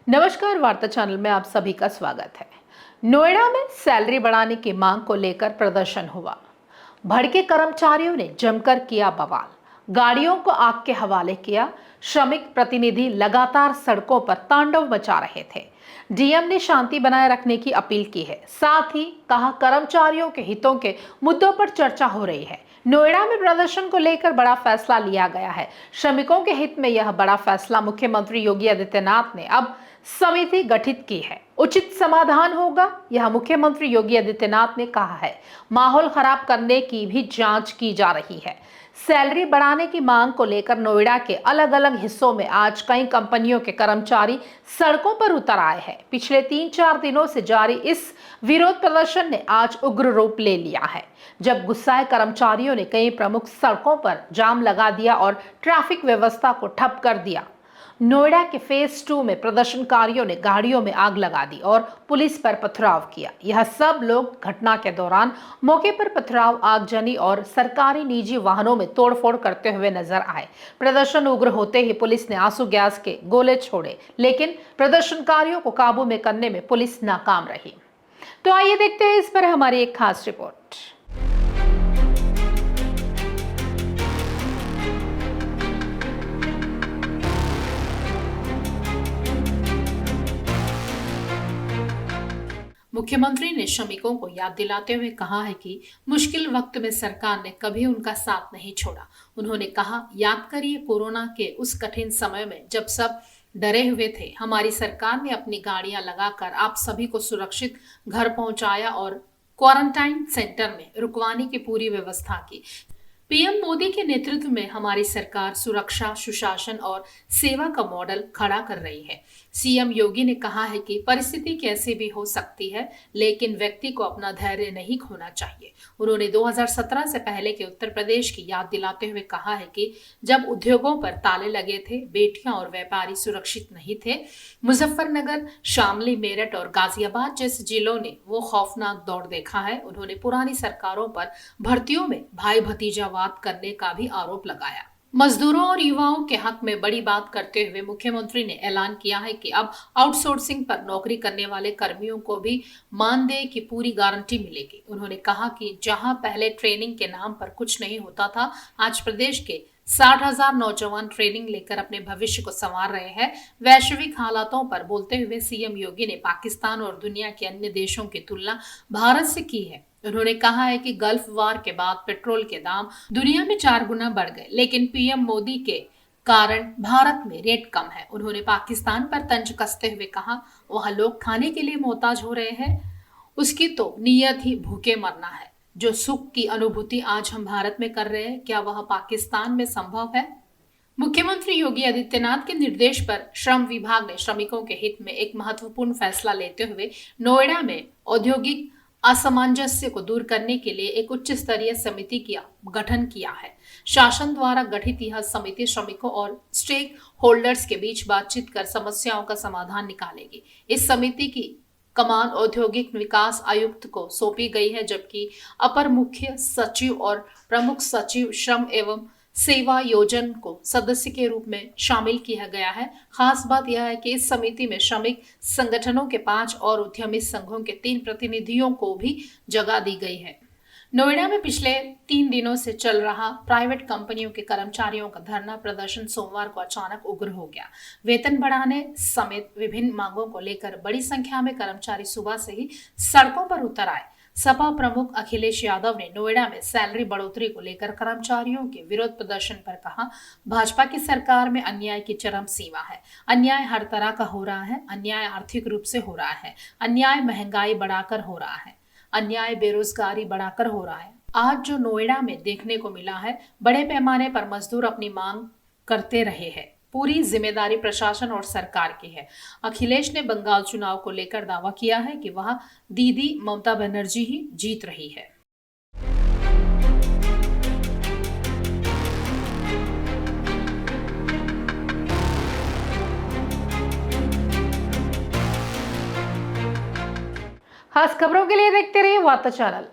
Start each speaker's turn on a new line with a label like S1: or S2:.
S1: नमस्कार, वार्ता चैनल में आप सभी का स्वागत है। नोएडा में सैलरी बढ़ाने की मांग को लेकर प्रदर्शन हुआ। भड़के कर्मचारियों ने जमकर किया बवाल, गाड़ियों को आग के हवाले किया। श्रमिक प्रतिनिधि लगातार सड़कों पर तांडव मचा रहे थे। डीएम ने शांति बनाए रखने की अपील की है, साथ ही कहा कर्मचारियों के हितों के मुद्दों पर चर्चा हो रही है। नोएडा में प्रदर्शन को लेकर बड़ा फैसला लिया गया है। श्रमिकों के हित में यह बड़ा फैसला मुख्यमंत्री योगी आदित्यनाथ ने अब समिति गठित की है। उचित समाधान होगा, यह मुख्यमंत्री योगी आदित्यनाथ ने कहा है। माहौल खराब करने की भी जांच की जा रही है। सैलरी बढ़ाने की मांग को लेकर नोएडा के अलग अलग हिस्सों में आज कई कंपनियों के कर्मचारी सड़कों पर उतर आए हैं। पिछले 3-4 दिनों से जारी इस विरोध प्रदर्शन ने आज उग्र रूप ले लिया है, जब गुस्साए कर्मचारियों ने कई प्रमुख सड़कों पर जाम लगा दिया और ट्रैफिक व्यवस्था को ठप कर दिया। नोएडा के फेज 2 में प्रदर्शनकारियों ने गाड़ियों में आग लगा दी और पुलिस पर पथराव किया। यह सब लोग घटना के दौरान मौके पर पथराव, आगजनी और सरकारी निजी वाहनों में तोड़फोड़ करते हुए नजर आए। प्रदर्शन उग्र होते ही पुलिस ने आंसू गैस के गोले छोड़े, लेकिन प्रदर्शनकारियों को काबू में करने में पुलिस नाकाम रही। तो आइए देखते हैं इस पर हमारी एक खास रिपोर्ट। मुख्यमंत्री ने श्रमिकों को याद दिलाते हुए कहा है कि मुश्किल वक्त में सरकार ने कभी उनका साथ नहीं छोड़ा। उन्होंने कहा, याद करिए कोरोना के उस कठिन समय में जब सब डरे हुए थे, हमारी सरकार ने अपनी गाड़ियां लगाकर आप सभी को सुरक्षित घर पहुंचाया और क्वारंटाइन सेंटर में रुकवाने की पूरी व्यवस्था की। पीएम मोदी के नेतृत्व में हमारी सरकार सुरक्षा, सुशासन और सेवा का मॉडल खड़ा कर रही है। सीएम योगी ने कहा है कि परिस्थिति कैसी भी हो सकती है, लेकिन व्यक्ति को अपना धैर्य नहीं खोना चाहिए। उन्होंने 2017 से पहले के उत्तर प्रदेश की याद दिलाते हुए कहा है कि जब उद्योगों पर ताले लगे थे, बेटियां और व्यापारी सुरक्षित नहीं थे। मुजफ्फरनगर, शामली, मेरठ और गाजियाबाद जैसे जिलों ने वो खौफनाक दौर देखा है। उन्होंने पुरानी सरकारों पर भर्तियों में भाई भतीजा करने का भी आरोप लगाया। मजदूरों और युवाओं के हक में बड़ी बात करते हुए मुख्यमंत्री ने ऐलान किया है कि अब आउटसोर्सिंग पर नौकरी करने वाले कर्मियों को भी मानदेय की पूरी गारंटी मिलेगी। उन्होंने कहा कि जहां पहले ट्रेनिंग के नाम पर कुछ नहीं होता था, आज प्रदेश के 60,000 नौजवान ट्रेनिंग लेकर अपने भविष्य को संवार रहे हैं। वैश्विक हालातों पर बोलते हुए सीएम योगी ने पाकिस्तान और दुनिया के अन्य देशों की तुलना भारत से की है। उन्होंने कहा है कि गल्फ वार के बाद पेट्रोल के दाम दुनिया में 4 गुना बढ़ गए, लेकिन पीएम मोदी के कारण भारत में रेट कम है। उन्होंने पाकिस्तान पर तंज कसते हुए कहा, वहां लोग खाने के लिए मोहताज हो रहे हैं, उसकी तो नीयत ही भूखे मरना है। जो सुख की अनुभूति आज हम भारत में कर रहे हैं, क्या वह पाकिस्तान में संभव है? मुख्यमंत्री योगी आदित्यनाथ के निर्देश पर श्रम विभाग ने श्रमिकों के हित में एक महत्वपूर्ण फैसला लेते हुए नोएडा में औद्योगिक असामंजस्य को दूर करने के लिए एक उच्च स्तरीय समिति का गठन किया है। शासन द्वारा गठित यह समिति श्रमिकों और स्टेक होल्डर्स के बीच बातचीत कर समस्याओं का समाधान निकालेगी। इस समिति की कमान औद्योगिक विकास आयुक्त को सौंपी गई है, जबकि अपर मुख्य सचिव और प्रमुख सचिव श्रम एवं सेवा योजन को सदस्य के रूप में शामिल किया गया है। खास बात यह है कि इस समिति में श्रमिक संगठनों के 5 और उद्यमी संघों के 3 प्रतिनिधियों को भी जगह दी गई है। नोएडा में पिछले 3 दिनों से चल रहा प्राइवेट कंपनियों के कर्मचारियों का धरना प्रदर्शन सोमवार को अचानक उग्र हो गया। वेतन बढ़ाने समेत विभिन्न मांगों को लेकर बड़ी संख्या में कर्मचारी सुबह से ही सड़कों पर उतर आए। सपा प्रमुख अखिलेश यादव ने नोएडा में सैलरी बढ़ोतरी को लेकर कर्मचारियों के विरोध प्रदर्शन पर कहा, भाजपा की सरकार में अन्याय की चरम सीमा है। अन्याय हर तरह का हो रहा है। अन्याय आर्थिक रूप से हो रहा है, अन्याय महंगाई बढ़ाकर हो रहा है, अन्याय बेरोजगारी बढ़ाकर हो रहा है। आज जो नोएडा में देखने को मिला है, बड़े पैमाने पर मजदूर अपनी मांग करते रहे हैं। पूरी जिम्मेदारी प्रशासन और सरकार की है। अखिलेश ने बंगाल चुनाव को लेकर दावा किया है कि वहां दीदी ममता बनर्जी ही जीत रही है। खास खबरों के लिए देखते रहिए वार्ता चैनल।